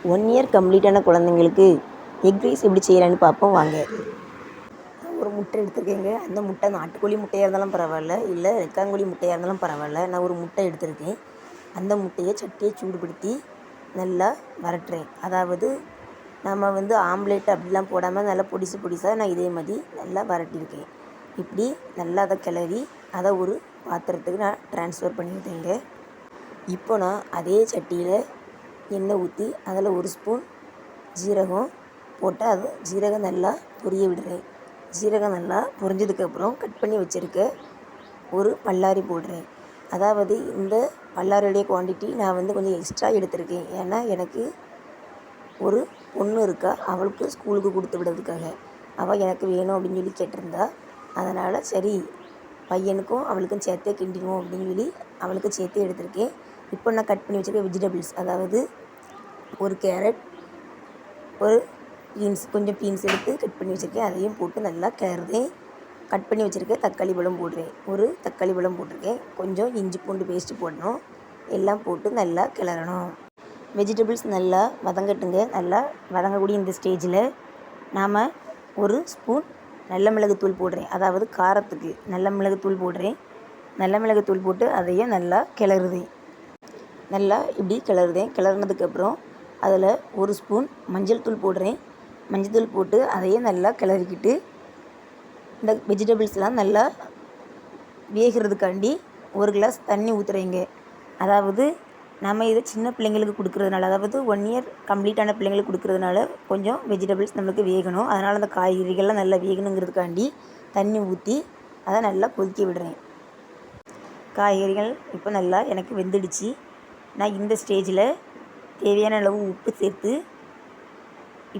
1 year கம்ப்ளீட்டான குழந்தைங்களுக்கு egg rice எப்படி செய்யலான்னு பார்ப்போம் வாங்க. ஒரு முட்டை எடுத்துருக்கேங்க. அந்த முட்டை நாட்டுக்கோழி முட்டையாக இருந்தாலும் பரவாயில்ல, இல்லை ரெக்காங்கோழி முட்டையாக இருந்தாலும் பரவாயில்ல. நான் ஒரு முட்டை எடுத்திருக்கேன். அந்த முட்டையை சட்டியை சூடுபடுத்தி நல்லா வரட்டுறேன். அதாவது நம்ம ஆம்லேட் அப்படிலாம் போடாமல் நல்லா பொடிசாக நான் இதே மாதிரி நல்லா வரட்டியிருக்கேன். இப்படி நல்லா அதை கிளறி அதை ஒரு பாத்திரத்துக்கு நான் ட்ரான்ஸ்ஃபர் பண்ணியிருந்தேங்க. இப்போ நான் அதே சட்டியில் எண்ணெய் ஊற்றி அதில் ஒரு ஸ்பூன் ஜீரகம் போட்டு அது ஜீரகம் நல்லா பொரிய விடுறேன். ஜீரகம் நல்லா பொரிஞ்சதுக்கப்புறம் கட் பண்ணி வச்சுருக்க ஒரு பல்லாரி போடுறேன். அதாவது இந்த பல்லாரியுடைய குவான்டிட்டி நான் கொஞ்சம் எக்ஸ்ட்ரா எடுத்திருக்கேன். ஏன்னா எனக்கு ஒரு பொண்ணு இருக்கா, அவளுக்கு ஸ்கூலுக்கு கொடுத்து விடுறதுக்காக. அவள் எனக்கு வேணும் அப்படின்னு சொல்லி கேட்டிருந்தா. அதனால் சரி பையனுக்கும் அவளுக்கும் சேர்த்தே கிண்டிடுவோம் அப்படின்னு சொல்லி அவளுக்கு சேர்த்தே எடுத்திருக்கேன். இப்போ நான் கட் பண்ணி வச்சுருக்க வெஜிடபிள்ஸ், அதாவது ஒரு கேரட், ஒரு கொஞ்சம் பீன்ஸ் எடுத்து கட் பண்ணி வச்சுருக்கேன். அதையும் போட்டு நல்லா கிளறுதேன். கட் பண்ணி வச்சுருக்கேன் தக்காளி பழம் போடுறேன். ஒரு தக்காளி பழம் போட்டிருக்கேன். கொஞ்சம் இஞ்சி பூண்டு பேஸ்ட்டு போடணும். எல்லாம் போட்டு நல்லா கிளறணும். வெஜிடபிள்ஸ் நல்லா வதங்கட்டுங்க. நல்லா வதங்கக்கூடிய இந்த ஸ்டேஜில் நாம் ஒரு ஸ்பூன் நல்ல மிளகுத்தூள் போடுறேன். அதாவது காரத்துக்கு நல்ல மிளகுத்தூள் போடுறேன். நல்ல மிளகுத்தூள் போட்டு அதையும் நல்லா கிளறுதேன். நல்லா இப்படி கிளறுதேன். கிளறுனதுக்கப்புறம் அதில் ஒரு ஸ்பூன் மஞ்சள் தூள் போடுறேன். மஞ்சள் தூள் போட்டு அதையும் நல்லா கிளறிக்கிட்டு இந்த வெஜிடபிள்ஸ்லாம் நல்லா வேகிறதுக்காண்டி ஒரு கிளாஸ் தண்ணி ஊற்றுறேங்க. அதாவது நம்ம இதை சின்ன பிள்ளைங்களுக்கு கொடுக்குறதுனால, அதாவது 1 இயர் கம்ப்ளீட்டான பிள்ளைங்களுக்கு கொடுக்குறதுனால கொஞ்சம் வெஜிடபிள்ஸ் நம்மளுக்கு வேகணும். அதனால் அந்த காய்கறிகள்லாம் நல்லா வேகணுங்கிறதுக்காண்டி தண்ணி ஊற்றி அதை நல்லா கொதிக்க விடுறேன். காய்கறிகள் இப்போ நல்லா எனக்கு வெந்துடுச்சு. நான் இந்த ஸ்டேஜில் தேவையான அளவு உப்பு சேர்த்து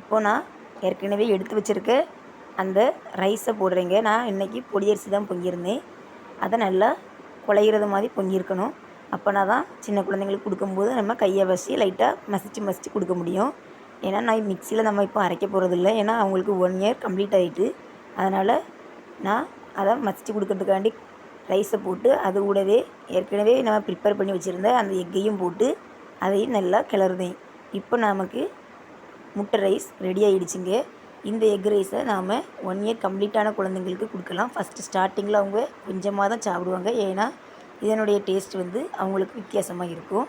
இப்போ நான் ஏற்கனவே எடுத்து வச்சுருக்க அந்த ரைஸை போடுறேங்க. நான் இன்றைக்கி பொடியரிசி தான் பொங்கியிருந்தேன். அதை நல்லா குழையிறது மாதிரி பொங்கியிருக்கணும். அப்போனா தான் சின்ன குழந்தைங்களுக்கு கொடுக்கும்போது நம்ம கையை வச்சு லைட்டாக மசித்து கொடுக்க முடியும். ஏன்னா நான் மிக்சியில் நம்ம இப்போ அரைக்க போகிறதில்ல. ஏன்னா அவங்களுக்கு 1 இயர் கம்ப்ளீட் ஆகிட்டு. அதனால் நான் அதை மசித்து கொடுக்கறதுக்காண்டி ரைஸை போட்டு அது கூடவே ஏற்கனவே நம்ம ப்ரிப்பேர் பண்ணி வச்சுருந்த அந்த எக்கையும் போட்டு அதையும் நல்லா கிளறுதேன். இப்போ நமக்கு முட்டை ரைஸ் ரெடி ஆகிடுச்சிங்க. இந்த எக் ரைஸை நாம் 1 இயர் கம்ப்ளீட்டான குழந்தைங்களுக்கு கொடுக்கலாம். ஃபஸ்ட்டு ஸ்டார்டிங்கில் அவங்க கொஞ்சமாக தான் சாப்பிடுவாங்க. ஏன்னா இதனுடைய டேஸ்ட் அவங்களுக்கு வித்தியாசமாக இருக்கும்.